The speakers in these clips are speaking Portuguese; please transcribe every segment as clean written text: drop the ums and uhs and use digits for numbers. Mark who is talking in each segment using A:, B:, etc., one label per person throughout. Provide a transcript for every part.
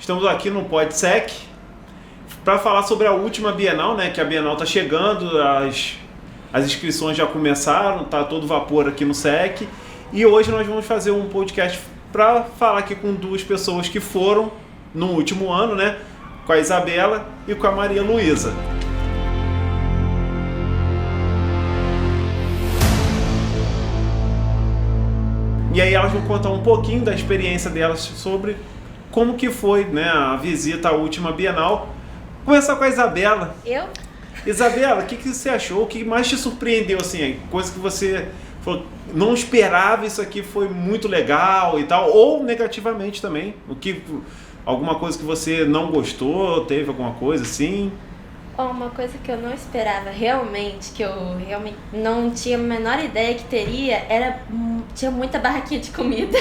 A: Estamos aqui no PodSec para falar sobre a última Bienal, né? Que a Bienal está chegando, as inscrições já começaram, tá todo vapor aqui no SEC. E hoje nós vamos fazer um podcast para falar aqui com duas pessoas que foram no último ano, né? Com a Isabela e com a Maria Luísa. E aí elas vão contar um pouquinho da experiência delas sobre como que foi, né, a visita à última Bienal. Começar com a Isabela.
B: Eu?
A: Isabela, o que você achou? O que mais te surpreendeu, assim? Coisa que você falou, não esperava, isso aqui foi muito legal e tal, ou negativamente também. Alguma coisa que você não gostou, teve alguma coisa assim?
B: Uma coisa que eu não esperava realmente, que eu realmente não tinha a menor ideia que teria, tinha muita barraquinha de comida.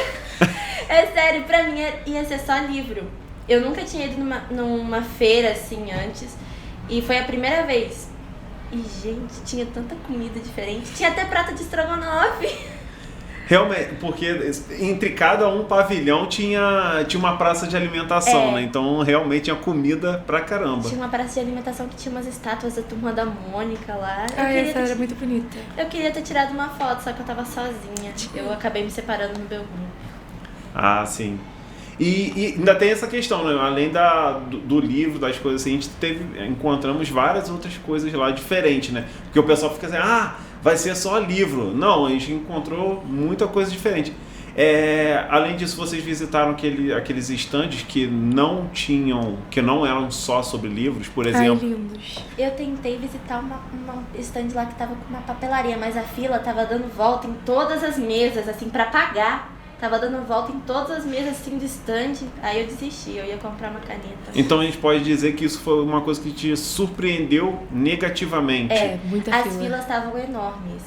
B: É sério, pra mim ia ser só livro. Eu nunca tinha ido numa feira assim antes, e foi a primeira vez. E, gente, tinha tanta comida diferente. Tinha até prato de estrogonofe.
A: Realmente, porque entre cada um pavilhão tinha uma praça de alimentação, né? Então, realmente tinha comida pra caramba.
B: Tinha uma praça de alimentação que tinha umas estátuas da Turma da Mônica lá.
C: Essa era muito bonita.
B: Eu queria ter tirado uma foto, só que eu tava sozinha. Eu acabei me separando no meu grupo.
A: Ah, sim. E ainda tem essa questão, né? Além do livro, das coisas assim, a gente encontramos várias outras coisas lá diferentes, né? Porque o pessoal fica assim, vai ser só livro. Não, a gente encontrou muita coisa diferente. Além disso, vocês visitaram aqueles estandes que não eram só sobre livros, por exemplo.
C: Lindos.
B: Eu tentei visitar uma stand lá que tava com uma papelaria, mas a fila tava dando volta em todas as mesas, assim, pra pagar. Tava dando volta em todas as mesas assim do stand, aí eu desisti, eu ia comprar uma caneta.
A: Então a gente pode dizer que isso foi uma coisa que te surpreendeu negativamente.
C: Muita fila.
B: As filas estavam enormes.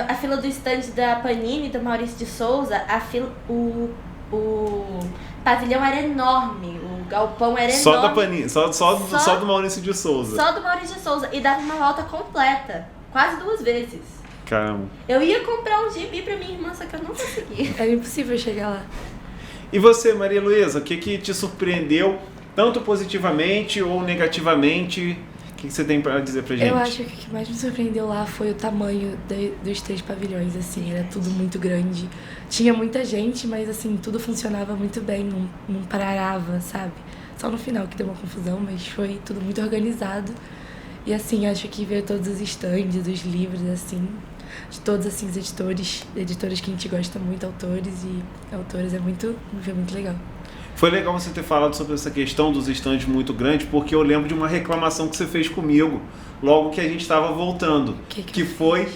B: A fila do stand da Panini, do Maurício de Souza, o pavilhão era enorme, o galpão era
A: só
B: enorme.
A: Da Panini, só do Maurício de Souza.
B: Só do Maurício de Souza, e dava uma volta completa, quase 2 vezes.
A: Caramba.
B: Eu ia comprar um gibi pra minha irmã, só que eu não consegui.
C: Era impossível chegar lá.
A: E você, Maria Luísa, o que te surpreendeu, tanto positivamente ou negativamente? O que você tem pra dizer pra gente?
C: Eu acho que o que mais me surpreendeu lá foi o tamanho dos 3 pavilhões, assim, era tudo muito grande. Tinha muita gente, mas assim, tudo funcionava muito bem, não parava, sabe? Só no final que deu uma confusão, mas foi tudo muito organizado. E assim, acho que ver todos os estandes, os livros, assim, de todos assim, os editores que a gente gosta muito, autores e autoras, foi muito legal.
A: Foi legal você ter falado sobre essa questão dos estandes muito grandes, porque eu lembro de uma reclamação que você fez comigo logo que a gente estava voltando, que foi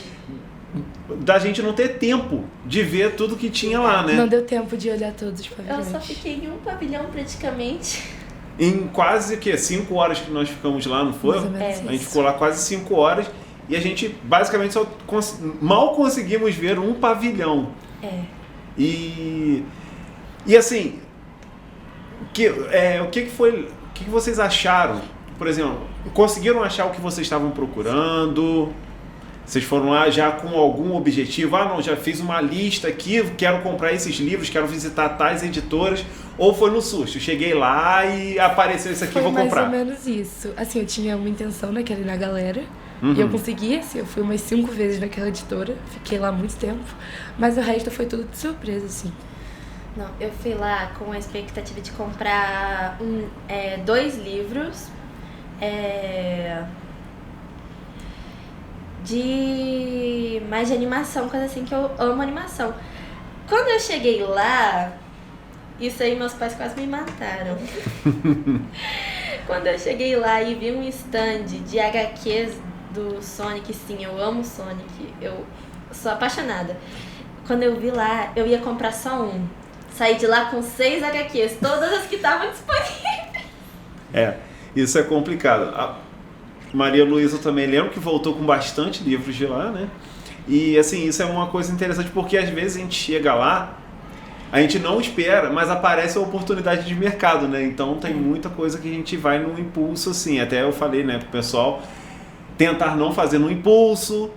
A: da gente não ter tempo de ver tudo que tinha lá, né?
C: Não deu tempo de olhar todos os pavilhões.
B: Eu só fiquei em um pavilhão praticamente.
A: Em quase 5 horas que nós ficamos lá, não foi? A gente ficou lá quase 5 horas e a gente basicamente só mal conseguimos ver um pavilhão. E assim, o que vocês acharam? Por exemplo, conseguiram achar o que vocês estavam procurando? Vocês foram lá já com algum objetivo? Já fiz uma lista aqui, quero comprar esses livros, quero visitar tais editoras. Ou foi no susto? Cheguei lá e apareceu isso aqui, vou comprar.
C: Foi mais ou menos isso. Assim, eu tinha uma intenção naquela na galera. E eu consegui, assim, eu fui umas 5 vezes naquela editora. Fiquei lá muito tempo. Mas o resto foi tudo de surpresa, assim.
B: Não, eu fui lá com a expectativa de comprar 2 livros. Mais de animação, coisa assim, que eu amo animação. Quando eu cheguei lá, isso aí meus pais quase me mataram. Quando eu cheguei lá e vi um stand de HQs do Sonic, sim, eu amo Sonic, eu sou apaixonada. Quando eu vi lá, eu ia comprar só um. Saí de lá com 6 HQs, todas as que estavam disponíveis.
A: Isso é complicado. A Maria Luísa também lembro que voltou com bastante livros de lá, né? E assim, isso é uma coisa interessante porque às vezes a gente chega lá, a gente não espera, mas aparece a oportunidade de mercado, né? Então tem muita coisa que a gente vai no impulso, assim. Até eu falei, né, pro pessoal tentar não fazer no impulso,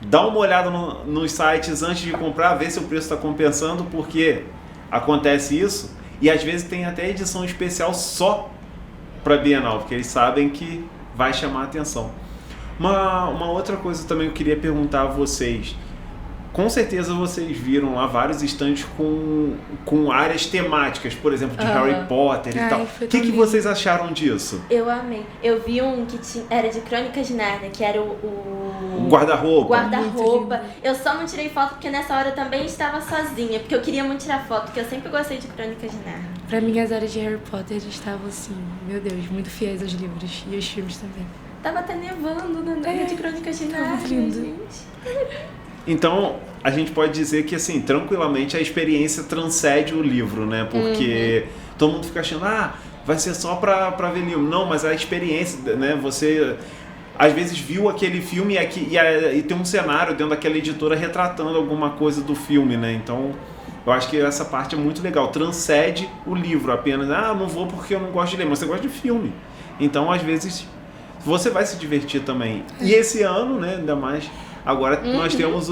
A: dar uma olhada nos sites antes de comprar, ver se o preço está compensando, porque acontece isso. E às vezes tem até edição especial só para Bienal, porque eles sabem que vai chamar a atenção. Uma outra coisa também que eu queria perguntar a vocês. Com certeza vocês viram lá vários estandes com áreas temáticas, por exemplo, de Harry Potter e tal. O que vocês acharam disso?
B: Eu amei. Eu vi um que era de Crônicas de Nárnia, que era o
A: guarda-roupa.
B: Guarda-roupa. Eu só não tirei foto porque nessa hora eu também estava sozinha, porque eu queria muito tirar foto, porque eu sempre gostei de Crônicas de Nárnia.
C: Pra mim, as áreas de Harry Potter estavam assim, meu Deus, muito fiéis aos livros e aos filmes também.
B: Tava até nevando na área de Crônicas de Nárnia, gente.
A: Então, a gente pode dizer que, assim, tranquilamente a experiência transcende o livro, né? Porque todo mundo fica achando, vai ser só pra ver livro. Não, mas a experiência, né? Você, às vezes, viu aquele filme e tem um cenário dentro daquela editora retratando alguma coisa do filme, né? Então, eu acho que essa parte é muito legal. Transcende o livro apenas. Não vou porque eu não gosto de ler, mas você gosta de filme. Então, às vezes, você vai se divertir também. E esse ano, né? Ainda mais... Agora nós temos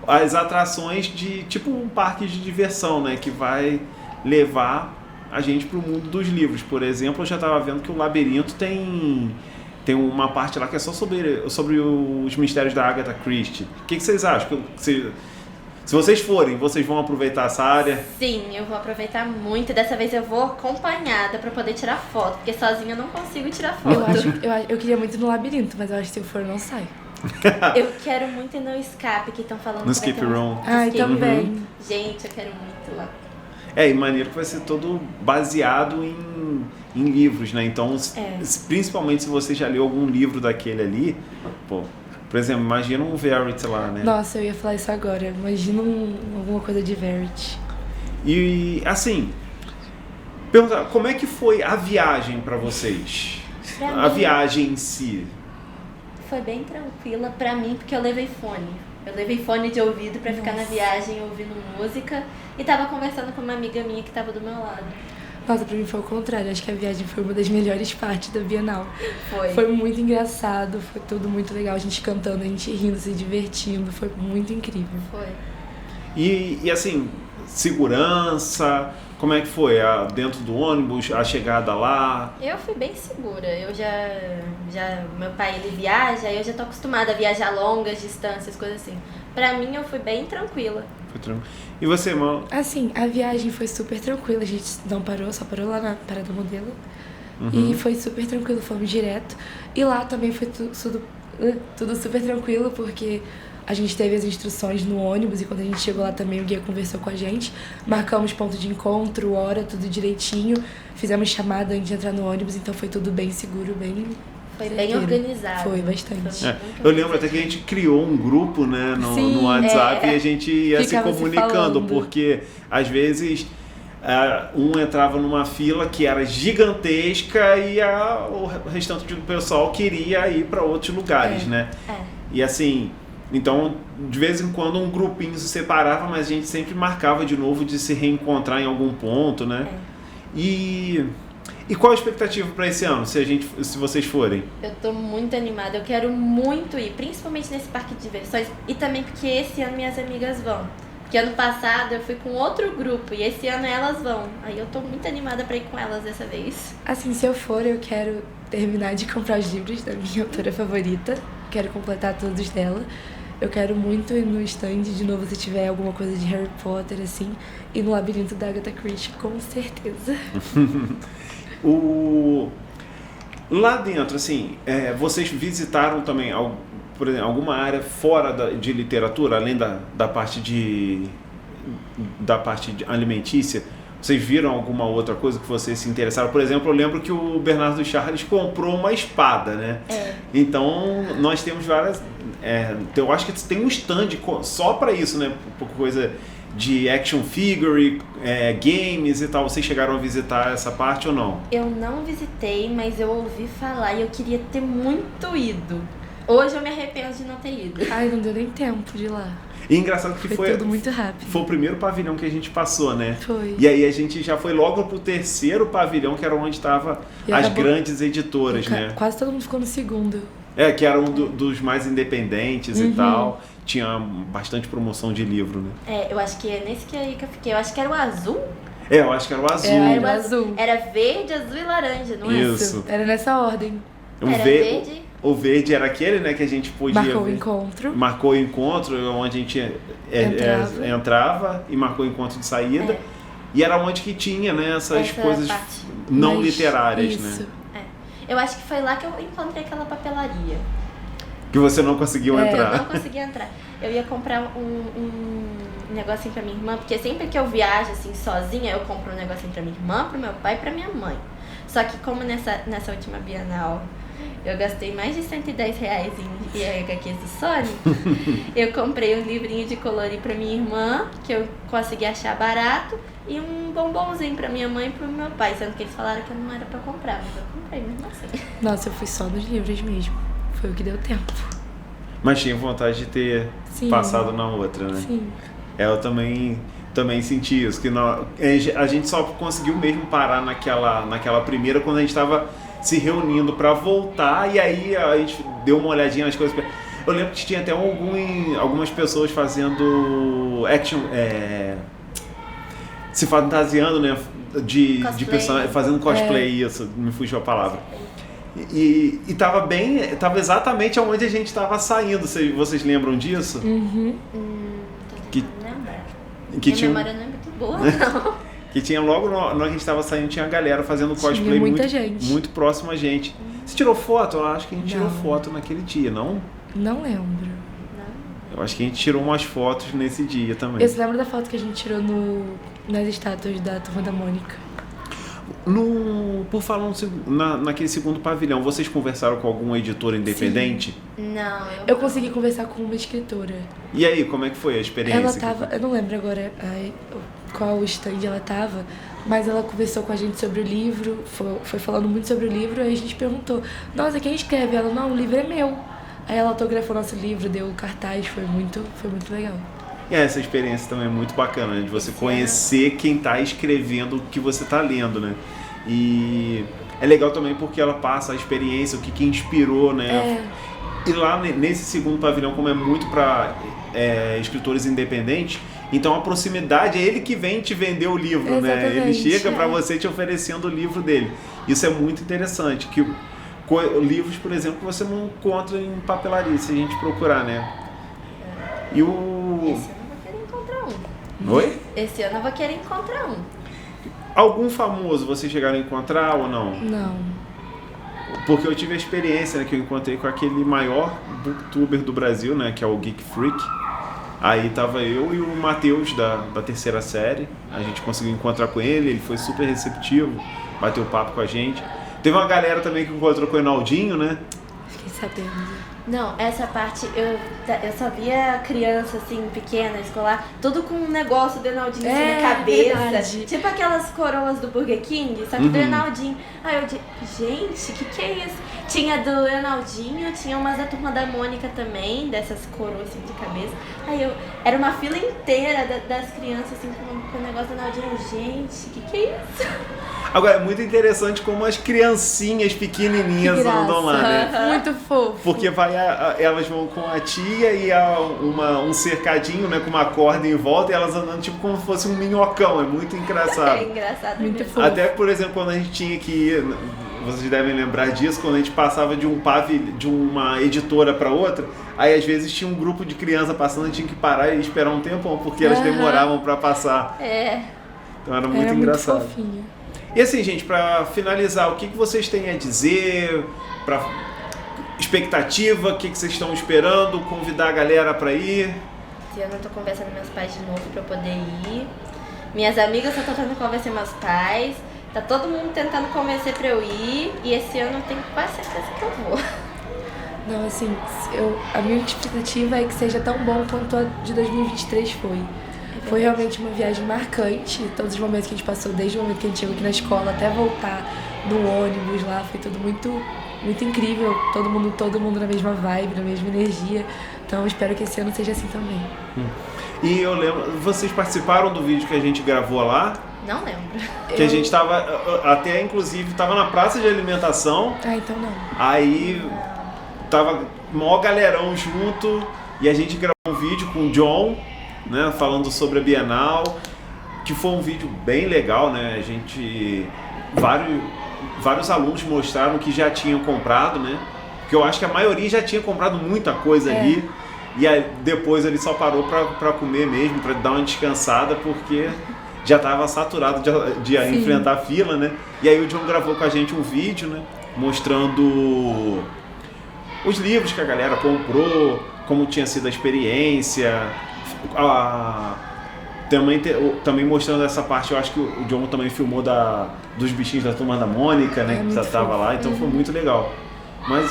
A: as atrações de tipo um parque de diversão, né? Que vai levar a gente para o mundo dos livros. Por exemplo, eu já estava vendo que o Labirinto tem uma parte lá que é só sobre os mistérios da Agatha Christie. O que vocês acham? Se vocês forem, vocês vão aproveitar essa área?
B: Sim, eu vou aproveitar muito. Dessa vez eu vou acompanhada para poder tirar foto, porque sozinha eu não consigo tirar foto.
C: Eu queria muito ir no Labirinto, mas eu acho que se eu for, eu não saio.
B: Eu quero muito ir no Escape, que estão falando.
A: No Skip Room.
C: Também.
B: Gente, eu quero muito lá.
A: E maneiro que vai ser todo baseado em livros, né? Então, principalmente se você já leu algum livro daquele ali, por exemplo, imagina um Verity lá, né?
C: Nossa, eu ia falar isso agora. Imagina alguma coisa de Verity.
A: E, assim, perguntar, como é que foi a viagem pra vocês? A viagem em si.
B: Foi bem tranquila pra mim, porque eu levei fone. Eu levei fone de ouvido pra ficar na viagem ouvindo música e tava conversando com uma amiga minha que tava do meu lado.
C: Nossa, pra mim foi o contrário. Acho que a viagem foi uma das melhores partes da Bienal. Foi muito engraçado, foi tudo muito legal. A gente cantando, a gente rindo, se divertindo. Foi muito incrível.
B: Foi.
A: E assim, segurança... Como é que foi? Dentro do ônibus, a chegada lá?
B: Eu fui bem segura. Eu já meu pai, ele viaja, eu já tô acostumada a viajar longas distâncias, coisas assim. Pra mim, eu fui bem tranquila.
A: Foi tranquilo. E você, irmão?
C: Assim, a viagem foi super tranquila. A gente não parou, só parou lá na Parada Modelo. E foi super tranquilo, fomos direto. E lá também foi tudo super tranquilo, porque... A gente teve as instruções no ônibus e quando a gente chegou lá também o guia conversou com a gente. Marcamos ponto de encontro, hora, tudo direitinho. Fizemos chamada antes de entrar no ônibus, então foi tudo bem seguro, bem...
B: Foi bem organizado.
C: Foi, bastante.
A: Eu lembro até que a gente criou um grupo, né, no WhatsApp e a gente ia se comunicando, porque às vezes... um entrava numa fila que era gigantesca e o restante do pessoal queria ir para outros lugares, né? E assim... Então, de vez em quando um grupinho se separava, mas a gente sempre marcava de novo de se reencontrar em algum ponto, né? E qual a expectativa para esse ano, se vocês forem?
B: Eu tô muito animada, eu quero muito ir, principalmente nesse parque de diversões e também porque esse ano minhas amigas vão. Porque ano passado eu fui com outro grupo e esse ano elas vão. Aí eu tô muito animada pra ir com elas dessa vez.
C: Assim, se eu for, eu quero terminar de comprar os livros da minha autora favorita. Quero completar todos dela. Eu quero muito ir no stand de novo se tiver alguma coisa de Harry Potter, assim. E no Labirinto da Agatha Christie, com certeza.
A: Lá dentro, assim, vocês visitaram também, por exemplo, alguma área fora de literatura, além da parte de alimentícia? Vocês viram alguma outra coisa que vocês se interessaram? Por exemplo, eu lembro que o Bernardo Charles comprou uma espada, né? Então, nós temos várias... eu acho que tem um stand só para isso, né? Coisa de action figure, games e tal. Vocês chegaram a visitar essa parte ou não?
B: Eu não visitei, mas eu ouvi falar e eu queria ter muito ido. Hoje eu me arrependo de não ter ido.
C: Ai, não deu nem tempo de ir lá.
A: E engraçado que foi
C: tudo muito rápido.
A: Foi o primeiro pavilhão que a gente passou, né?
C: Foi.
A: E aí a gente já foi logo pro terceiro pavilhão, que era onde estavam as grandes editoras, né?
C: Quase todo mundo ficou no segundo.
A: Que era um dos mais independentes e tal. Tinha bastante promoção de livro, né?
B: Eu acho que é nesse que aí que eu fiquei. Eu acho que era o azul.
A: Eu acho que era o azul.
C: Era o azul.
B: Era verde, azul e laranja, não é?
A: Isso.
C: Era nessa ordem.
B: Era verde.
A: O verde era aquele, né, que a gente podia
C: Marcou o
A: ver.
C: encontro.
A: Marcou o encontro, onde a gente entrava e marcou o encontro de saída. E era onde que tinha, né, essas coisas
B: parte.
A: não literárias,
C: isso.
A: né?
B: Eu acho que foi lá que eu encontrei aquela papelaria.
A: Que você não conseguiu
B: Eu
A: entrar.
B: não consegui entrar. Eu ia comprar um negocinho pra minha irmã, porque sempre que eu viajo assim sozinha, eu compro um negocinho pra minha irmã, pro meu pai e pra minha mãe. Só que como nessa última Bienal eu gastei mais de R$110 em HQs do Sonic, eu comprei um livrinho de colorir pra minha irmã, que eu consegui achar barato, e um bombonzinho pra minha mãe e pro meu pai, sendo que eles falaram que não era pra comprar, mas eu comprei mesmo assim.
C: Nossa, eu fui só nos livros mesmo. Foi o que deu tempo.
A: Mas tinha vontade de ter passado na outra, né?
C: Sim.
A: Eu também senti isso, que a gente só conseguiu mesmo parar naquela primeira quando a gente estava se reunindo para voltar, e aí a gente deu uma olhadinha nas coisas. Eu lembro que tinha até algumas pessoas fazendo action, se fantasiando, né, de personagem, fazendo cosplay, isso, me fugiu a palavra. E tava exatamente onde a gente tava saindo, vocês lembram disso?
C: Uhum.
B: Tô tentando lembrar.
A: Que
B: Minha memória não é muito boa, não.
A: Que tinha logo na hora que a gente tava saindo, tinha a galera fazendo cosplay
C: Tinha muita gente.
A: muito próximo a gente. Você tirou foto? Eu acho que a gente tirou
C: Não.
A: foto naquele dia, não?
C: Não lembro.
A: Eu acho que a gente tirou umas fotos nesse dia também.
C: Eu se lembro da foto que a gente tirou nas estátuas da Turma da Mônica.
A: Por falar naquele segundo pavilhão, vocês conversaram com alguma editora independente?
B: Não,
C: Eu consegui conversar com uma escritora.
A: E aí, como é que foi a experiência?
C: Ela tava, eu não lembro agora qual stand ela tava, mas ela conversou com a gente sobre o livro, foi falando muito sobre o livro, aí a gente perguntou, nossa, quem escreve? Ela, não, o livro é meu. Aí ela autografou nosso livro, deu o cartaz, foi muito legal.
A: E essa experiência também é muito bacana, né? De você conhecer quem está escrevendo o que você está lendo, né? E é legal também porque ela passa a experiência, o que inspirou, né? E lá nesse segundo pavilhão, como é muito para escritores independentes, então a proximidade é ele que vem te vender o livro, né? Ele chega para você te oferecendo o livro dele. Isso é muito interessante, que livros, por exemplo, que você não encontra em papelaria, se a gente procurar, né? E
B: Esse ano eu vou querer encontrar um.
A: Oi?
B: Esse ano eu vou querer encontrar um.
A: Algum famoso vocês chegaram a encontrar ou não?
C: Não.
A: Porque eu tive a experiência, né, que eu encontrei com aquele maior booktuber do Brasil, né, que é o Geek Freak. Aí tava eu e o Matheus da terceira série. A gente conseguiu encontrar com ele foi super receptivo, bateu papo com a gente. Teve uma galera também que encontrou com o Enaldinho, né?
C: Fiquei sabendo.
B: Não, essa parte eu só via criança assim, pequena, escolar, tudo com um negócio do Enaldinho assim na cabeça.
C: Verdade.
B: Tipo aquelas coroas do Burger King, só que do Enaldinho. Aí eu disse, gente, que é isso? Tinha do Enaldinho, tinha umas da Turma da Mônica também, dessas coroas assim de cabeça. Aí era uma fila inteira das crianças assim com o negócio do Enaldinho. Gente, que é isso?
A: Agora, é muito interessante como as criancinhas pequenininhas andam lá, né?
C: Muito fofo.
A: Porque elas vão com a tia e um cercadinho, né, com uma corda em volta, e elas andando tipo como se fosse um minhocão. É muito engraçado.
B: É engraçado
C: Muito
B: mesmo.
C: fofo.
A: Até, por exemplo, quando a gente tinha que ir, vocês devem lembrar disso, quando a gente passava de uma editora para outra, aí às vezes tinha um grupo de crianças passando, a gente tinha que parar e esperar um tempão, porque elas demoravam para passar. Então era muito engraçado.
C: Muito fofinho.
A: E assim, gente, para finalizar, o que vocês têm a dizer? Expectativa, o que vocês estão esperando? Convidar a galera para ir?
B: Esse ano eu tô conversando com meus pais de novo pra eu poder ir. Minhas amigas estão tentando convencer meus pais. Tá todo mundo tentando convencer pra eu ir. E esse ano eu tenho quase certeza que eu vou.
C: Não, assim, a minha expectativa é que seja tão bom quanto a de 2023 foi. Foi realmente uma viagem marcante, todos os momentos que a gente passou, desde o momento que a gente chegou aqui na escola até voltar no ônibus lá, foi tudo muito, muito incrível, todo mundo na mesma vibe, na mesma energia, então eu espero que esse ano seja assim também.
A: E eu lembro, vocês participaram do vídeo que a gente gravou lá?
B: Não lembro.
A: Que a gente tava, até inclusive, tava na praça de alimentação.
C: Ah, então não.
A: Aí tava maior galerão junto e a gente gravou um vídeo com o John, né, falando sobre a Bienal. que foi um vídeo bem legal, né? A gente... Vários alunos mostraram que já tinham comprado, né? Porque eu acho que a maioria já tinha comprado muita coisa ali. E aí depois ele só parou pra comer mesmo, pra dar uma descansada, porque já estava saturado de enfrentar a fila, né? E aí o John gravou com a gente um vídeo, né? Mostrando os livros que a galera comprou, como tinha sido a experiência, também mostrando essa parte. Eu acho que o John também filmou dos bichinhos da Turma da Mônica, né? Que já estava lá, então foi muito legal. Mas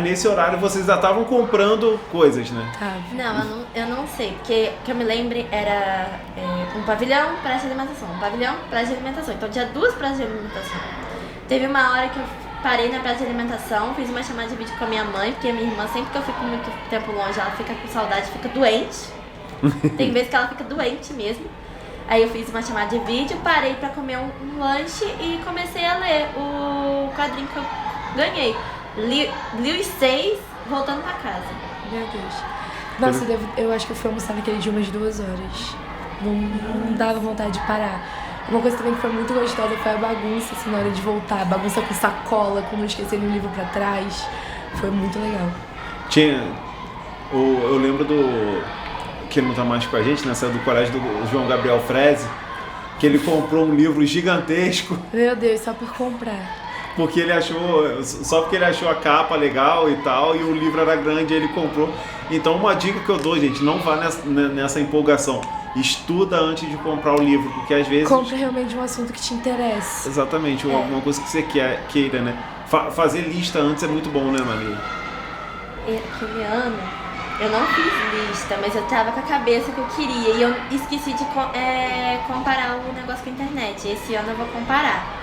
A: nesse horário vocês já estavam comprando coisas, né?
B: Não, eu não sei, porque que eu me lembre era um pavilhão, praça de alimentação, um pavilhão, praça de alimentação. Então tinha 2 praças de alimentação. Teve uma hora que eu parei na praça de alimentação, fiz uma chamada de vídeo com a minha mãe, porque a minha irmã, sempre que eu fico muito tempo longe, ela fica com saudade, fica doente. Tem vezes que ela fica doente mesmo. Aí eu fiz uma chamada de vídeo, parei pra comer um lanche e comecei a ler o quadrinho que eu ganhei. Li os 6, voltando pra casa.
C: Meu Deus. Nossa, eu acho que eu fui almoçar naquele dia umas 2 horas. Não dava vontade de parar. Uma coisa também que foi muito gostosa foi a bagunça, assim, na hora de voltar. Bagunça com sacola, com não esquecer nenhum livro pra trás. Foi muito legal.
A: Eu lembro que ele não tá mais com a gente, né? Saiu do colégio do João Gabriel Freze, que ele comprou um livro gigantesco.
C: Meu Deus, só por comprar.
A: Porque ele só porque ele achou a capa legal e tal, e o livro era grande, ele comprou. Então uma dica que eu dou, gente, não vá nessa empolgação. Estuda antes de comprar o livro, porque às vezes...
C: Compra realmente um assunto que te interessa.
A: Exatamente, alguma coisa que você queira, né? Fazer lista antes é muito bom, né, Maria?
B: Aquele ano, eu não fiz lista, mas eu tava com a cabeça que eu queria, e eu esqueci de comparar o negócio com a internet. Esse ano eu vou comparar.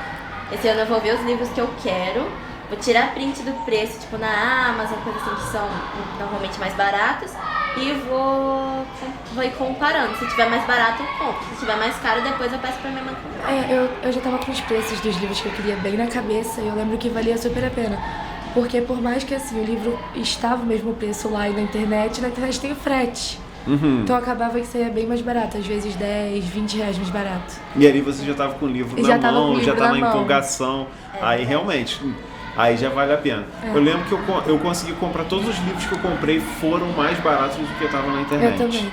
B: Esse ano eu vou ver os livros que eu quero, vou tirar print do preço, tipo na Amazon, coisas assim que são normalmente mais baratos, e vou ir comparando. Se tiver mais barato, eu compro. Se tiver mais caro, depois eu peço pra minha mãe comprar.
C: Eu já tava com os preços dos livros que eu queria bem na cabeça, e eu lembro que valia super a pena. Porque por mais que assim, o livro estava o mesmo preço lá e na internet tem o frete.
A: Uhum.
C: Então acabava que saía bem mais barato, às vezes 10, 20 reais mais barato.
A: E ali você já estava com o livro na mão, já tá na empolgação. Aí realmente, aí já vale a pena. Eu lembro que eu consegui comprar todos os livros que eu comprei, foram mais baratos do que estavam na internet.
C: Eu também.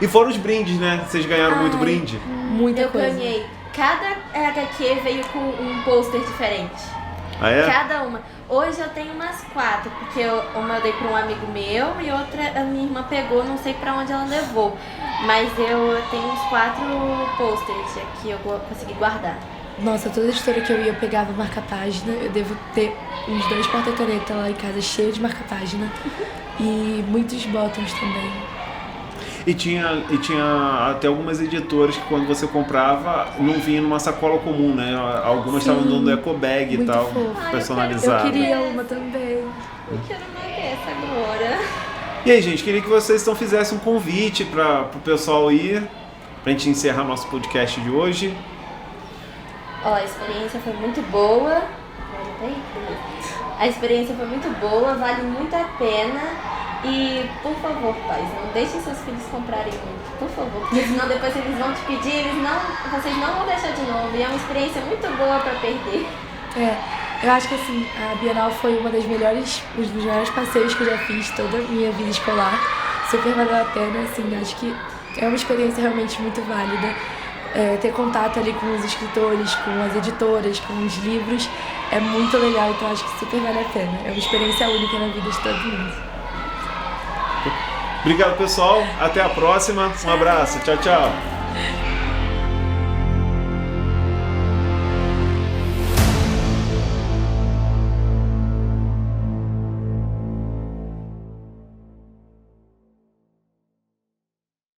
A: E foram os brindes, né? Vocês ganharam muito brinde?
C: Muita coisa.
B: Eu ganhei. Cada HQ veio com um pôster diferente.
A: Ah, é?
B: Cada uma. Hoje eu tenho umas 4, porque uma eu dei pra um amigo meu e outra a minha irmã pegou, não sei pra onde ela levou. Mas eu tenho uns 4 posters que eu consegui guardar.
C: Nossa, toda editora que eu ia eu pegava marca-página. Eu devo ter uns 2 porta-caneta lá em casa cheios de marca-página. E muitos bottoms também.
A: E tinha até algumas editoras que quando você comprava não vinha numa sacola comum, né? Algumas estavam dando eco bag e tal, personalizado.
C: Eu queria uma também.
B: Eu quero uma dessa agora.
A: E aí, gente, queria que vocês então fizessem um convite pro pessoal ir, pra gente encerrar nosso podcast de hoje.
B: A experiência foi muito boa. A experiência foi muito boa, vale muito a pena. E, por favor, pais, não deixem seus filhos comprarem muito, por favor. Porque senão depois eles vão te pedir, vocês não vão deixar de novo. E é uma experiência muito boa pra perder.
C: Eu acho que assim, a Bienal foi um dos melhores passeios que eu já fiz toda a minha vida escolar. Super valeu a pena, assim, acho que é uma experiência realmente muito válida. Ter contato ali com os escritores, com as editoras, com os livros, é muito legal, então acho que super vale a pena. É uma experiência única na vida de todo mundo.
A: Obrigado, pessoal. Até a próxima. Um abraço. Tchau, tchau.